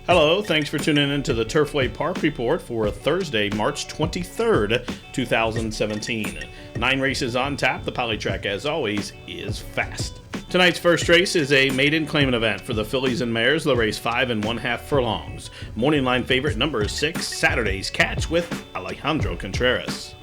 Hello, thanks for tuning in to the Turfway Park Report for Thursday, March 23rd, 2017. 9 races on tap. The polytrack, as always, is fast. Tonight's first race is a maiden claimant event for the fillies and mares. They'll race 5 1/2 furlongs. Morning line favorite number 6, Saturday's Catch with Alejandro Contreras.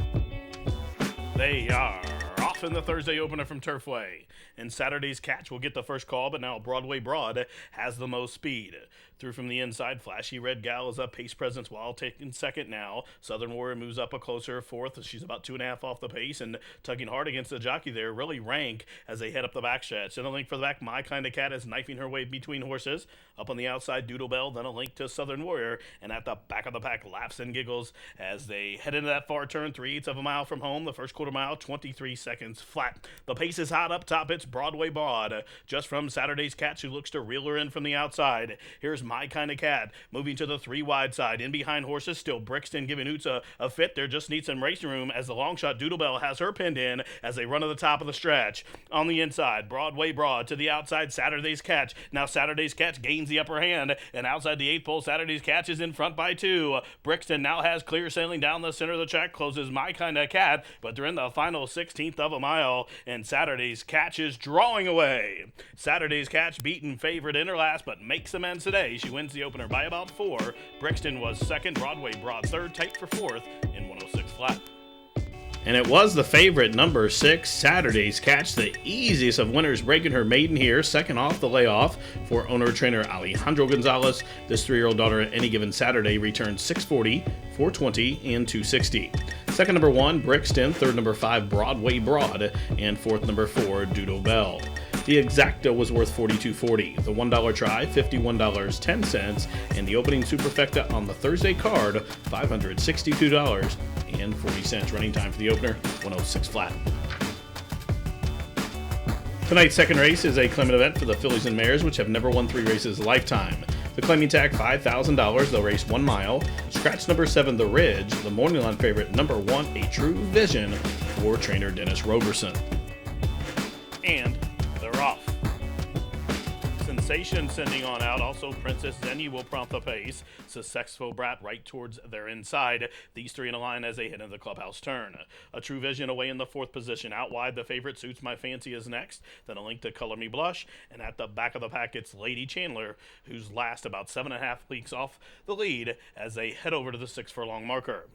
They are off in the Thursday opener from Turfway. And Saturday's Catch will get the first call, but now Broadway Broad has the most speed. Through from the inside, Flashy Red Gal is up pace presence while taking second now. Southern Warrior moves up a closer fourth. She's about 2.5 off the pace and tugging hard against the jockey there. Really rank as they head up the backstretch. Then a link for the back, My Kind of Cat is knifing her way between horses. Up on the outside, Doodle Bell, then a link to Southern Warrior. And at the back of the pack, Laughs and Giggles as they head into that far turn, 3/8 of a mile from home. The first quarter mile, 23 seconds flat. The pace is hot up top. It's Broadway Broad. Just from Saturday's Catch, who looks to reel her in from the outside. Here's My Kind of Cat moving to the 3 wide side. In behind horses, still Brixton giving Oots a fit. There just needs some racing room as the long shot Doodle Bell has her pinned in as they run to the top of the stretch. On the inside, Broadway Broad to the outside, Saturday's Catch. Now Saturday's Catch gains the upper hand, and outside the 8th pole, Saturday's Catch is in front by 2. Brixton now has clear sailing down the center of the track, closes My Kind of Cat, but they're in the final 16th of a mile, and Saturday's Catch is drawing away. Saturday's Catch beaten favorite in her last, but makes amends today. She wins the opener by about 4. Brixton was second, Broadway Broad third, tight for 4th in 106 flat. And it was the favorite, number 6, Saturday's Catch, the easiest of winners, breaking her maiden here, second off the layoff for owner-trainer Alejandro Gonzalez. This 3-year-old daughter at any given Saturday returns 640, 420, and 260. Second, number 1, Brixton. Third, number 5, Broadway Broad. And fourth, number 4, Doodle Bell. The exacta was worth $42.40. The $1 try, $51.10. And the opening superfecta on the Thursday card, $562.40. Running time for the opener, 106 flat. Tonight's second race is a claimant event for the fillies and mares, which have never won 3 races a lifetime. The claiming tag, $5,000. They'll race 1 mile. Scratch number 7, The Ridge. The morning line favorite, number 1, A True Vision, for trainer Dennis Roberson. And they're off. Sensation sending on out. Also, Princess Zenny will prompt the pace. Successful Brat right towards their inside. These 3 in a line as they head into the clubhouse turn. A True Vision away in the 4th position. Out wide, the favorite Suits My Fancy is next. Then a link to Color Me Blush. And at the back of the pack, it's Lady Chandler, who's last about 7.5 weeks off the lead as they head over to the 6 furlong marker.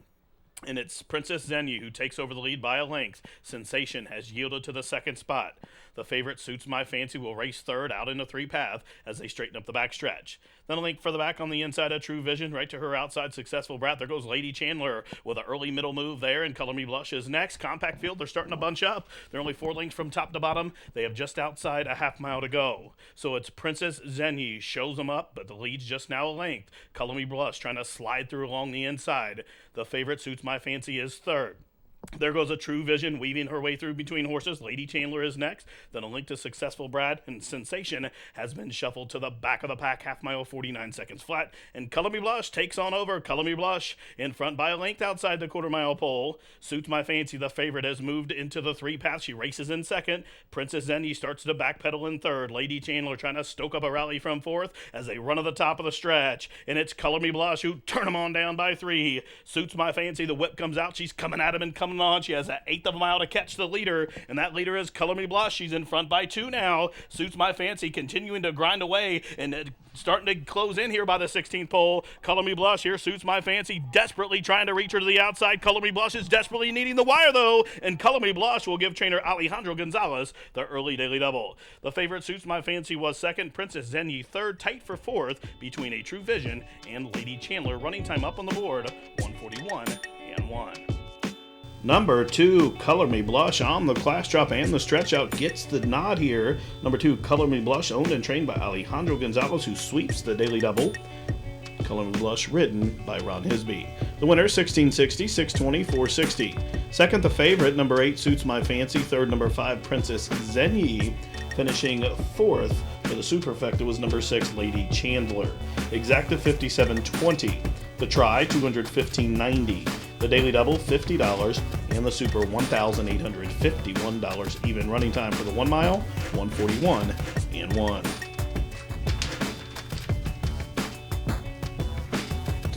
And it's Princess Zenyu who takes over the lead by a length. Sensation has yielded to the 2nd spot. The favorite Suits My Fancy will race 3rd out in the 3 path as they straighten up the backstretch. Then a link for the back on the inside of True Vision, right to her outside, Successful Brat. There goes Lady Chandler with an early middle move there, and Color Me Blush is next. Compact field, they're starting to bunch up. They're only 4 lengths from top to bottom. They have just outside a half mile to go. So it's Princess Zenyu shows them up, but the lead's just now a length. Color Me Blush trying to slide through along the inside. The favorite Suits My Fancy is 3rd. There goes a True Vision weaving her way through between horses. Lady Chandler is next. Then a link to Successful Brad, and Sensation has been shuffled to the back of the pack, half mile, 49 seconds flat. And Color Me Blush takes on over. Color Me Blush in front by a length outside the quarter mile pole. Suits My Fancy, the favorite, has moved into the 3 path. She races in 2nd. Princess Zenny starts to backpedal in 3rd. Lady Chandler trying to stoke up a rally from 4th as they run to the top of the stretch. And it's Color Me Blush who turn them on down by 3. Suits My Fancy, the whip comes out. She's coming at him and coming on. She has an 1/8 of a mile to catch the leader, and that leader is Color Me Blush. She's in front by 2 now. Suits My Fancy continuing to grind away and starting to close in here by the 16th pole. Color Me Blush here. Suits My Fancy desperately trying to reach her to the outside. Color Me Blush is desperately needing the wire, though, and Color Me Blush will give trainer Alejandro Gonzalez the early daily double. The favorite Suits My Fancy was 2nd. Princess Zenyu 3rd, tight for 4th between A True Vision and Lady Chandler. Running time up on the board, 141 and 1. Number 2, Color Me Blush on the class drop and the stretch out gets the nod here. Number 2, Color Me Blush, owned and trained by Alejandro Gonzalez, who sweeps the daily double. Color Me Blush, ridden by Ron Hisby. The winner, 1660, 620, 460. Second, the favorite, number 8, Suits My Fancy. Third, number 5, Princess Zenyi. Finishing 4th for the superfecta was number 6, Lady Chandler. Exacta, 57.20. The try, $215.90. The daily double, $50, and the super, $1,851. Even running time for the 1 mile, 141 and 1.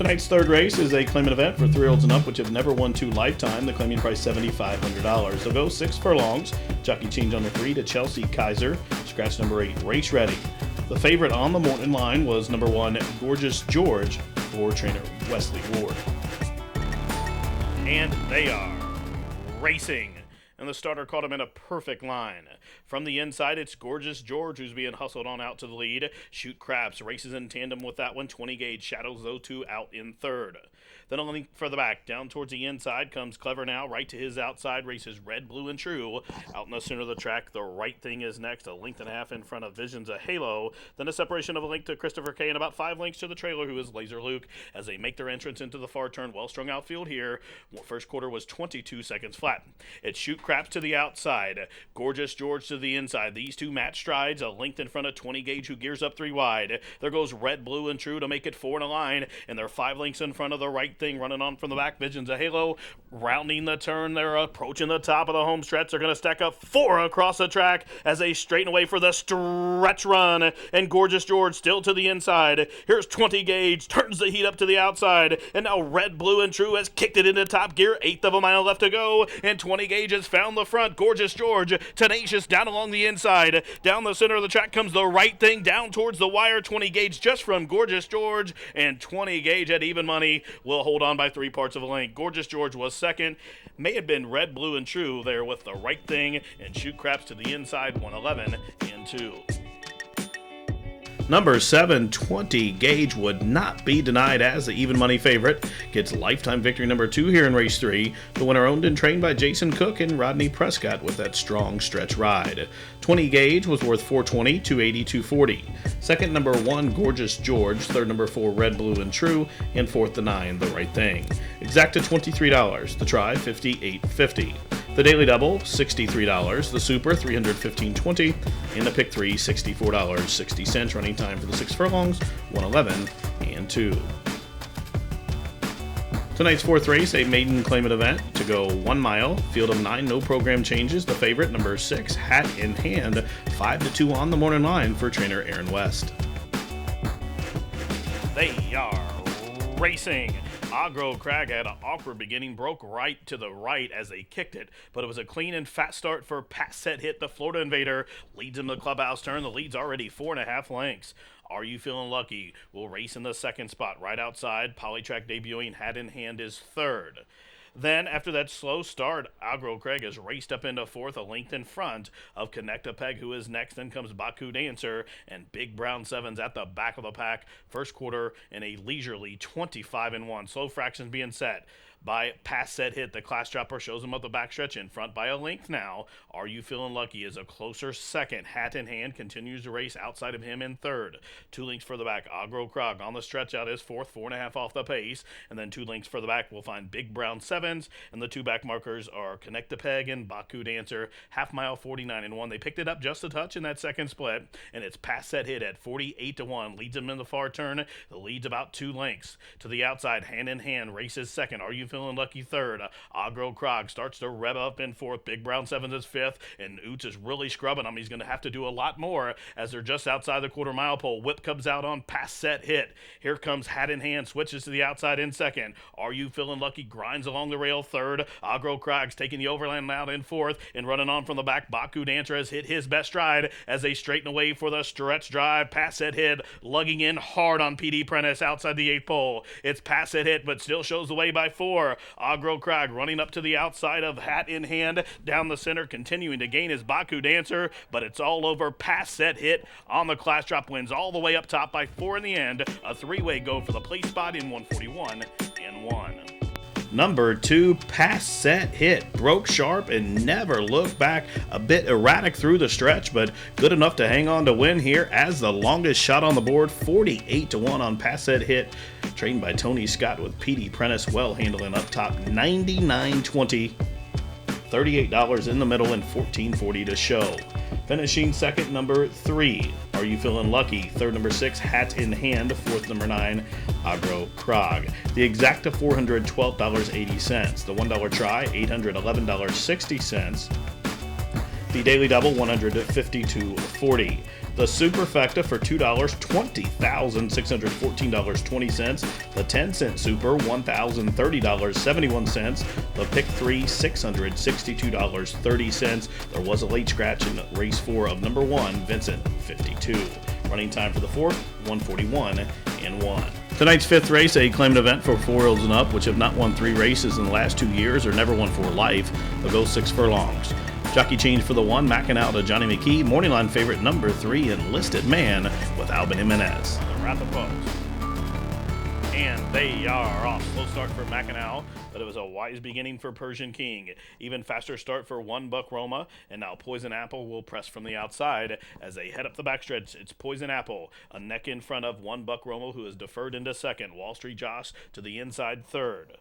Tonight's third race is a claimant event for 3-year-olds and up, which have never won 2 lifetime. The claiming price $7,500. They'll go 6 furlongs. Jockey change on the 3 to Chelsea Kaiser. Scratch number 8, race ready. The favorite on the morning line was number 1, Gorgeous George, for trainer Wesley Ward. And they are racing. And the starter caught him in a perfect line. From the inside, it's Gorgeous George who's being hustled on out to the lead. Shoot Craps races in tandem with that one. 20 gauge shadows those two out in third. Then a link further back, down towards the inside, comes Clever Now, right to his outside, races Red, Blue, and True. Out in the center of the track, the Right Thing is next, a length and a half in front of Visions of Halo. Then a separation of a link to Christopher K and about 5 lengths to the trailer, who is Laser Luke, as they make their entrance into the far turn. Well-strung outfield here. First quarter was 22 seconds flat. It's Shoot Craps to the outside, Gorgeous George to the inside. These two match strides, a length in front of 20 gauge, who gears up 3 wide. There goes Red, Blue, and True to make it 4 in a line, and they're 5 lengths in front of the Right Thing, running on from the back. Visions of Halo rounding the turn. They're approaching the top of the home stretch. They're going to stack up 4 across the track as they straighten away for the stretch run, and Gorgeous George still to the inside. Here's 20 gauge, turns the heat up to the outside, and now Red, Blue, and True has kicked it into top gear. 1/8 of a mile left to go, and 20 gauge has found the front. Gorgeous George tenacious down along the inside. Down the center of the track comes the Right Thing down towards the wire. 20 gauge just from Gorgeous George, and 20 gauge at even money will hold on by 3 parts of a length. Gorgeous George was second. May have been Red, Blue, and True there with the Right Thing, and Shoot Craps to the inside, 111 and 2. Number 7, 20 gauge, would not be denied as the even money favorite. Gets lifetime victory number 2 here in race 3. The winner owned and trained by Jason Cook and Rodney Prescott with that strong stretch ride. 20 gauge was worth $420, $280, $240. Second, number 1, Gorgeous George. Third, number 4, Red, Blue, and True. And fourth, the 9, The Right Thing. Exacta $23. The try, $58.50. The daily double, $63. The super, $315.20. And the pick 3, $64.60. Running time for the 6 furlongs, 111 and 2. Tonight's 4th race, a maiden claimant event to go 1 mile. Field of 9, no program changes. The favorite, number 6, Hat in Hand, 5-2 on the morning line for trainer Aaron West. They are racing. Agro Crag had an awkward beginning, broke right to the right as they kicked it, but it was a clean and fast start for Pass Set Hit. The Florida Invader leads him to the clubhouse turn. The lead's already 4.5 lengths. Are You Feeling Lucky will race in the second spot right outside. Polytrack debuting Hat in Hand is third. Then, after that slow start, Agro Craig has raced up into fourth, a length in front of Connect a Peg, who is next. Then comes Baku Dancer, and Big Brown Sevens at the back of the pack. First quarter in a leisurely 25-1. Slow fractions being set by Pass Set Hit. The class dropper shows him up the backstretch in front by a length now. Are You Feeling Lucky is a closer second. Hat in Hand continues to race outside of him in third. 2 lengths further back, Agro Krog on the stretch out is fourth, 4.5 off the pace. And then 2 lengths further back, we'll find Big Brown Sevens. And the 2 back markers are Connect a Peg and Baku Dancer. Half mile, 49-1. They picked it up just a touch in that second split. And it's Pass Set Hit at 48-1. Leads him in the far turn. The lead's about 2 lengths. To the outside, Hand in Hand races second. Are You Feeling Lucky third. Agro Krog starts to rev up in fourth. Big Brown Sevens is fifth, and Oots is really scrubbing him. He's going to have to do a lot more as they're just outside the quarter-mile pole. Whip comes out on Pass Set Hit. Here comes Hat in Hand, switches to the outside in second. Are You Feeling Lucky grinds along the rail third. Agro Krog's taking the overland out in fourth, and running on from the back, Baku Dancer has hit his best stride as they straighten away for the stretch drive. Pass Set Hit lugging in hard on PD Prentice outside the 8th pole. It's Pass Set Hit, but still shows the way by 4. Agro Krog running up to the outside of Hat in Hand. Down the center, continuing to gain his Baku Dancer, but it's all over. Pass Set Hit on the class drop, wins all the way up top by 4 in the end. A 3-way go for the place spot in 141-1. Number 2, Pass Set Hit. Broke sharp and never looked back. A bit erratic through the stretch, but good enough to hang on to win here as the longest shot on the board. 48-1 on Pass Set Hit. Trained by Tony Scott with PD Prentice well handling up top. 99.20. $38 in the middle and $14.40 to show. Finishing second, number 3, Are You Feeling Lucky? Third, number 6, Hat in Hand. Fourth, number 9, Agro Krog. The exacta $412.80. The $1 try, $811.60. The Daily Double, $152.40. The Superfecta for $2, $20,614.20. The 10-cent Super, $1,030.71. The Pick 3, $662.30. There was a late scratch in race 4 of number 1, Vincent, 52. Running time for the fourth, 141 and 1. Tonight's fifth race, a claimed event for 4-year-olds and up, which have not won 3 races in the last 2 years or never won for life. They'll go 6 furlongs. Jockey change for the 1, Mackinac to Johnny McKee. Morning line favorite number 3, Enlisted Man with Alvin Jimenez. The Wrath of Post. And they are off. Slow start for Mackinac, but it was a wise beginning for Persian King. Even faster start for 1 Buck Roma, and now Poison Apple will press from the outside as they head up the backstretch. It's Poison Apple, a neck in front of 1 Buck Roma, who is deferred into second. Wall Street Josh to the inside third.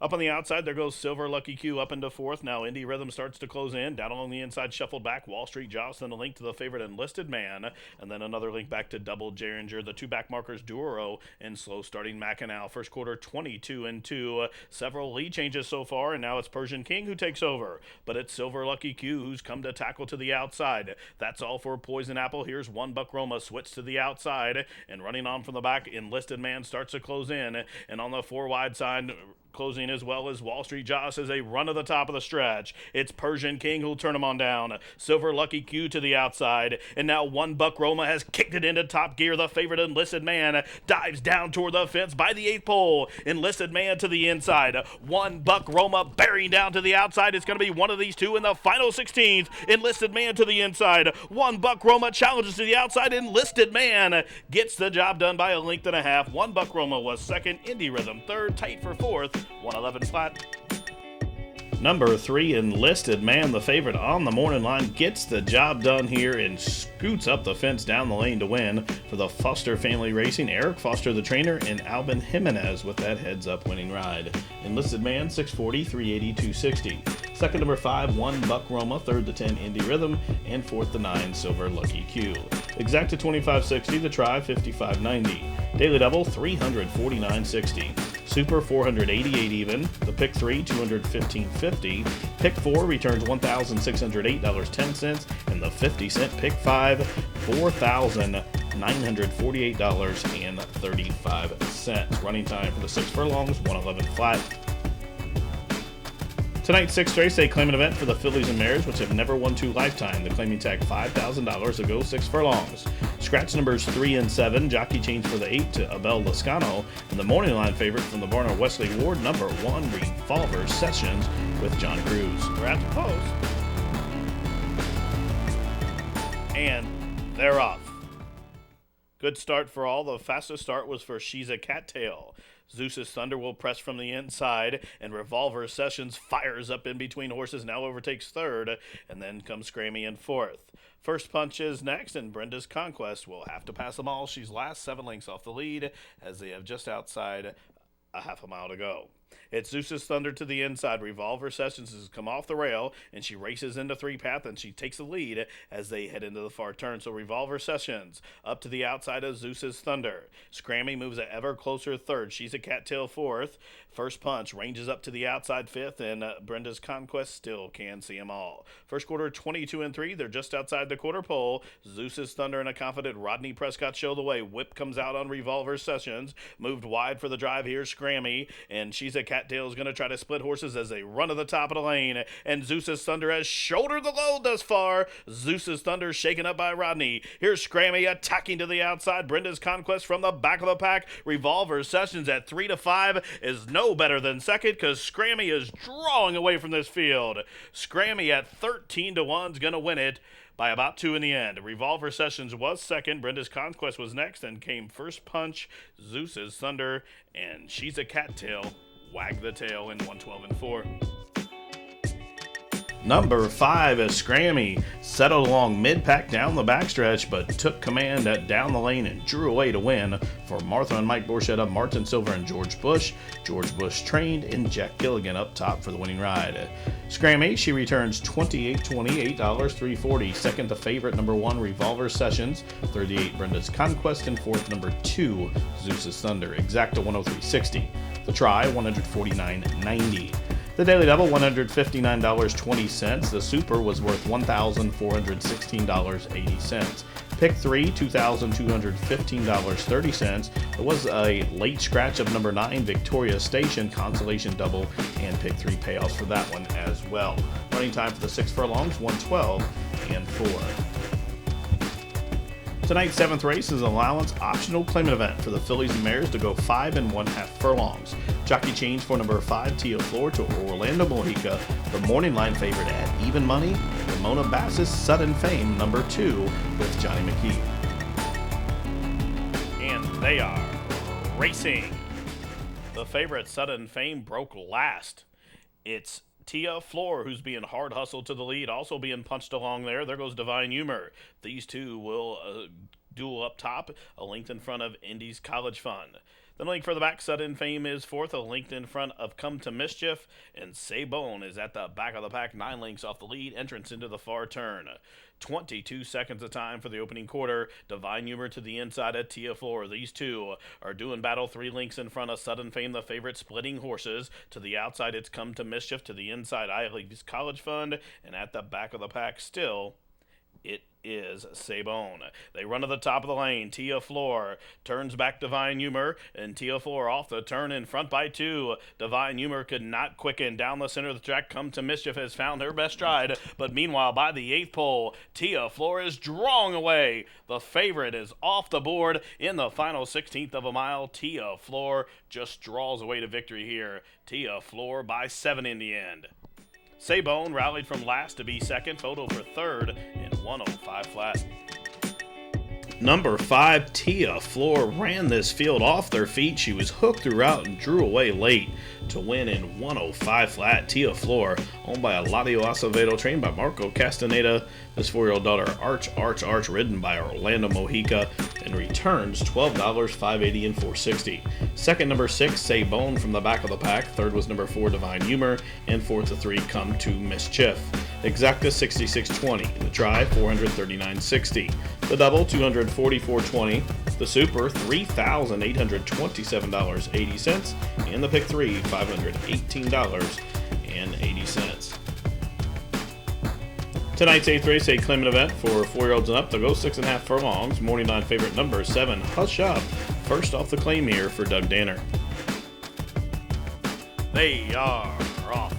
Up on the outside, there goes Silver Lucky Q up into fourth. Now Indy Rhythm starts to close in. Down along the inside, shuffled back. Wall Street Josh, then a link to the favorite Enlisted Man. And then another link back to Double Geringer. The 2 back markers, Duoro and slow starting Mackinac. First quarter, 22 and 2. Several lead changes so far, and now it's Persian King who takes over. But it's Silver Lucky Q who's come to tackle to the outside. That's all for Poison Apple. Here's 1 Buck Roma, switch to the outside. And running on from the back, Enlisted Man starts to close in. And on the 4 wide side, closing as well as Wall Street Josh as they run to the top of the stretch. It's Persian King who'll turn him on down. Silver Lucky Q to the outside. And now 1 Buck Roma has kicked it into top gear. The favorite Enlisted Man dives down toward the fence by the 8th pole. Enlisted Man to the inside. 1 Buck Roma bearing down to the outside. It's going to be one of these two in the final 16th. Enlisted Man to the inside. 1 Buck Roma challenges to the outside. Enlisted Man gets the job done by a length and a half. 1 Buck Roma was second. Indy Rhythm third. Tight for fourth. 111 flat. Number 3, Enlisted Man, the favorite on the morning line, gets the job done here and scoots up the fence down the lane to win for the Foster Family Racing. Eric Foster, the trainer, and Alvin Jimenez with that heads-up winning ride. Enlisted Man, 640, 380, 260. Second, number 5, 1 Buck Roma. Third, the 10, Indy Rhythm. And fourth, the 9, Silver Lucky Q. Exacta, 2560. The Try, 5590. Daily Double, 349.60. Super, 488 even. The Pick 3, 215.50. Pick 4 returns $1,608.10. And the 50-cent Pick 5, $4,948.35. Running time for the 6 furlongs, 111 flat. Tonight's 6th race, a claimant event for the fillies and mares, which have never won 2 lifetime. The claiming tag $5,000 to go 6 furlongs. Scratch numbers 3 and 7. Jockey change for the 8 to Abel Lascano. And the morning line favorite from the Varner Wesley Ward, number 1, Revolver Sessions with John Cruz. We're at the post. And they're off. Good start for all. The fastest start was for She's a Cattail. Zeus's Thunder will press from the inside, and Revolver Sessions fires up in between horses, now overtakes third, and then comes Scrammy in fourth. First Punch is next, and Brenda's Conquest will have to pass them all. She's last, 7 lengths off the lead, as they have just outside a half a mile to go. It's Zeus's Thunder to the inside. Revolver Sessions has come off the rail, and she races into 3-path, and she takes the lead as they head into the far turn. So Revolver Sessions up to the outside of Zeus's Thunder. Scrammy moves an ever closer third. She's a Cattail fourth. First Punch ranges up to the outside fifth, and Brenda's Conquest still can see them all. First quarter, 22 and 3. They're just outside the quarter pole. Zeus's Thunder and a confident Rodney Prescott show the way. Whip comes out on Revolver Sessions. Moved wide for the drive here, Scrammy, and She's a Cattail is going to try to split horses as they run to the top of the lane, and Zeus's Thunder has shouldered the load thus far. Zeus's Thunder shaken up by Rodney. Here's Scrammy attacking to the outside. Brenda's Conquest from the back of the pack. Revolver Sessions at 3-5 is no better than second, because Scrammy is drawing away from this field. Scrammy at 13-1 is going to win it by about 2 in the end. Revolver Sessions was second. Brenda's Conquest was next, and came First Punch, Zeus's Thunder, and She's a Cattail wag the tail in 112 and 4. Number 5 is Scrammy. Settled along mid-pack down the backstretch, but took command at down the lane and drew away to win for Martha and Mike Borchetta, Martin Silver, and George Bush. George Bush trained, and Jack Gilligan up top for the winning ride. Scrammy, she returns $28.28, $3.40. Second, the favorite, number 1, Revolver Sessions. 38, Brenda's Conquest. And fourth, number 2, Zeus's Thunder. Exacta, 103.60. The Try, 149.90. The daily double, $159.20. The super was worth $1,416.80. Pick 3, $2,215.30. It was a late scratch of number 9, Victoria Station, consolation double, and pick 3 payoffs for that one as well. Running time for the 6 furlongs, 112 and 4. Tonight's 7th race is an allowance optional claimant event for the fillies and mares to go 5 1/2 furlongs. Jockey change for number 5, Tia Flor, to Orlando Mojica. The morning line favorite at even money, Ramona Bass's Sudden Fame, number 2, with Johnny McKee. And they are racing. The favorite, Sudden Fame, broke last. It's Tia Flor, who's being hard hustled to the lead, also being punched along there. There goes Divine Humor. These two will duel up top, a length in front of Indy's College Fund. Then a link for the back, Sudden Fame is fourth, a length in front of Come to Mischief, and Sabone is at the back of the pack, 9 lengths off the lead, entrance into the far turn. 22 seconds of time for the opening quarter. Divine Humor to the inside of Tia Flor. These two are doing battle, 3 lengths in front of Sudden Fame, the favorite, splitting horses. To the outside, it's Come to Mischief. To the inside, Indy's College Fund, and at the back of the pack still, it is Sabone. They run to the top of the lane. Tia Flor turns back Divine Humor, and Tia Flor off the turn in front by 2. Divine Humor could not quicken down the center of the track. Come to Mischief has found her best stride, but meanwhile, by the 8th pole, Tia Flor is drawing away. The favorite is off the board in the final 16th of a mile. Tia Flor just draws away to victory here. Tia Flor by 7 in the end. Sabone rallied from last to be second, total for third in 105 flat. Number 5, Tia Flor, ran this field off their feet. She was hooked throughout and drew away late to win in 105 flat. Tia Flor, owned by Eladio Acevedo, trained by Marco Castaneda. This 4-year-old daughter, Arch, ridden by Orlando Mojica, and returns $12, $5.80 and $4.60. Second, number 6, Sabone from the back of the pack. Third was number 4, Divine Humor, and fourth to 3, Come to Mischief. Exacta, $66.20. The try, $439.60. The double, $244.20. The super, $3,827.80. And the pick 3, $518.80. Tonight's 8th race, a claimant event for 4-year-olds and up. They'll go 6 1/2 furlongs. Morning line favorite, number 7, Hush Up. First off the claim here for Doug Danner. They are off.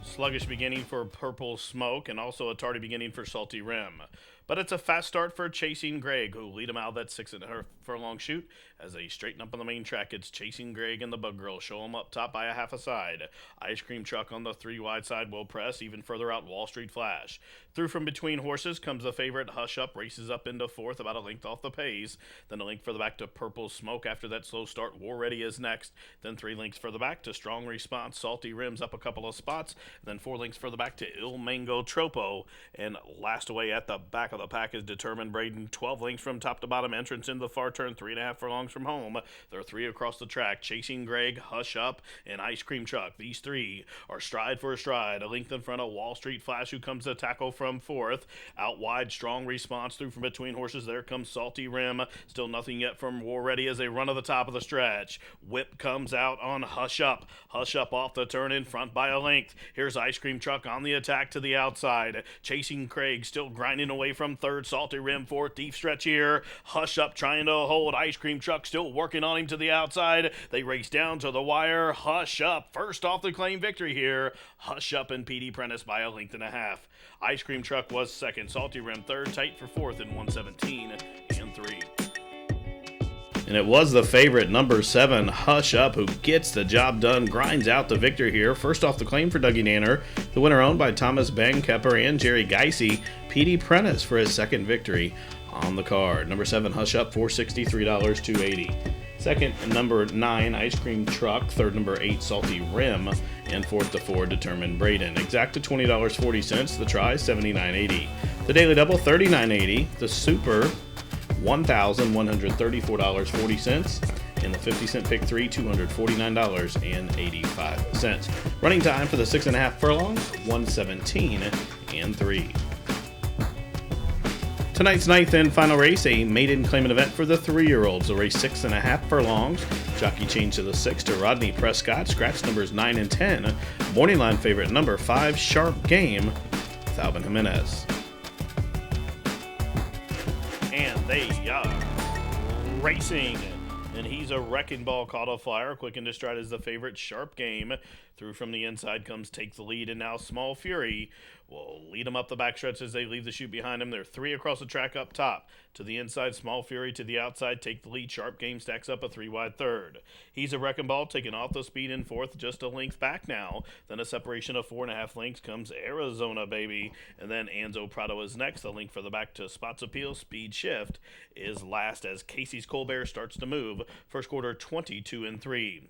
Sluggish beginning for Purple Smoke, and also a tardy beginning for Salty Rim. But it's a fast start for Chasing Greg, who lead him out of that 6 1/2 furlong shoot. As they straighten up on the main track, it's Chasing Greg and the Bug Girl. Show him up top by a half a side. Ice Cream Truck on the 3 wide side will press. Even further out, Wall Street Flash. Through from between horses comes the favorite, Hush Up, races up into 4th, about a length off the pace. Then a length for the back to Purple Smoke. After that slow start, War Ready is next. Then 3 lengths for the back to Strong Response. Salty Rims up a couple of spots. Then 4 lengths for the back to Il Mango Tropo. And last away at the back of the pack is Determined Braedon. 12 lengths from top to bottom. Entrance into the far turn, 3 1/2 furlongs from home. There are 3 across the track. Chasing Greg, Hush Up, and Ice Cream Truck. These 3 are stride for a stride. A length in front of Wall Street Flash, who comes to tackle from 4th. Out wide, Strong Response through from between horses. There comes Salty Rim. Still nothing yet from War Ready as they run to the top of the stretch. Whip comes out on Hush Up. Hush Up off the turn in front by a length. Here's Ice Cream Truck on the attack to the outside. Chasing Craig still grinding away from 3rd. Salty Rim 4th. Deep stretch here. Hush Up trying to hold. Ice Cream Truck still working on him to the outside. They race down to the wire. Hush Up first off the claim victory here. Hush Up and P.D. Prentice by a length and a half. Ice Cream Truck was second. Salty Rim third. Tight for 4th in 117 and 3. And it was the favorite, number 7, Hush Up, who gets the job done, grinds out the victory here. First off the claim for Dougie Danner. The winner owned by Thomas Kepper and Jerry Geisey. P.D. Prentice for his second victory on the card. Number 7, Hush Up, $463, $280. Second, number 9, Ice Cream Truck. Third, number 8, Salty Rim. And fourth to 4, Determined Braedon. Exacta, $20.40. The try, $79.80. The daily double, $39.80. The super, $1,134.40. And the 50-cent pick 3, $249.85. Running time for the 6 1/2 furlongs, 117 and 3. Tonight's ninth and final race, a maiden claimant event for the 3-year-olds. The race 6.5 furlongs. Jockey changed to the 6 to Rodney Prescott. Scratch numbers 9 and 10. Morning line favorite number 5, Sharp Game, with Alvin Jimenez. And they are racing. And he's a wrecking ball, caught a flyer. Quick into stride is the favorite, Sharp Game. Through from the inside comes Take the Lead, and now Small Fury will lead them up the backstretch as they leave the chute behind him. They're 3 across the track up top. To the inside, Small Fury to the outside, Take the Lead. Sharp Game stacks up a 3-wide third. He's a wrecking ball, taking off the speed in fourth, just a length back now. Then a separation of 4.5 lengths comes Arizona Baby. And then Anzo Prado is next. The link for the back to Spots Appeal. Speed Shift is last as Casey's Colbert starts to move. First quarter 22 and 3.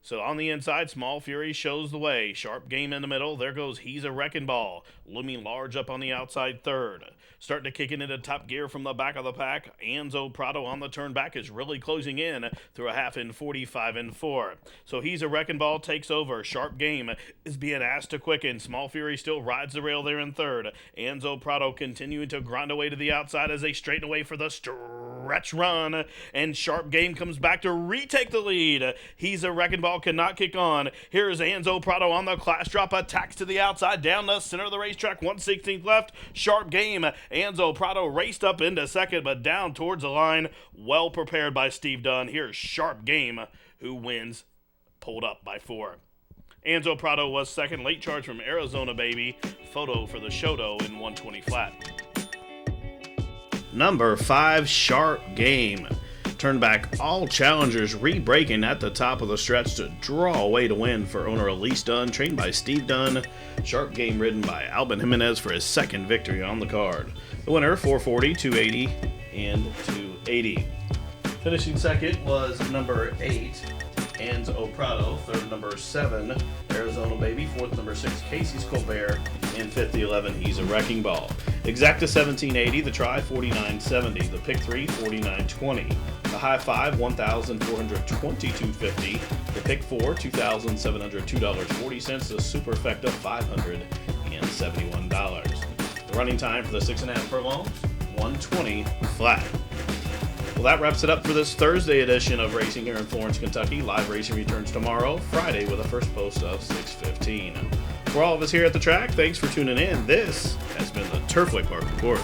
So on the inside, Small Fury shows the way. Sharp Game in the middle. There goes He's a Wrecking Ball. Looming large up on the outside third. Starting to kick it into top gear from the back of the pack. Anzo Prado on the turn back is really closing in through a half in 45 and 4. So He's a Wrecking Ball takes over. Sharp Game is being asked to quicken. Small Fury still rides the rail there in third. Anzo Prado continuing to grind away to the outside as they straighten away for the stretch run. And Sharp Game comes back to retake the lead. He's a Wrecking Ball cannot kick on. Here's Anzo Prado on the class drop, attacks to the outside, down the center of the racetrack, 1/16 left. Sharp Game. Anzo Prado raced up into second, but down towards the line. Well prepared by Steve Dunn. Here's Sharp Game, who wins, pulled up by 4. Anzo Prado was second. Late charge from Arizona Baby. Photo for the Shoto in 120 flat. Number 5, Sharp Game. Turned back all challengers, re-breaking at the top of the stretch to draw away to win for owner Elise Dunn, trained by Steve Dunn. Sharp Game ridden by Alvin Jimenez for his second victory on the card. The winner, 440, 280, and 280. Finishing second was number 8, Anzo Prado. Third, number 7, Arizona Baby. Fourth, number 6, Casey's Colbert. And fifth, the 11, He's a Wrecking Ball. Exacta 1780, the try 4970, the pick 3 4920, the high 5 1422.50, the pick 4 $2,702.40, the superfecta $571. The running time for the 6.5 furlongs 120 flat. Well, that wraps it up for this Thursday edition of Racing here in Florence, Kentucky. Live racing returns tomorrow, Friday, with a first post of 6:15. For all of us here at the track, thanks for tuning in. This has been the Turfway Park Report.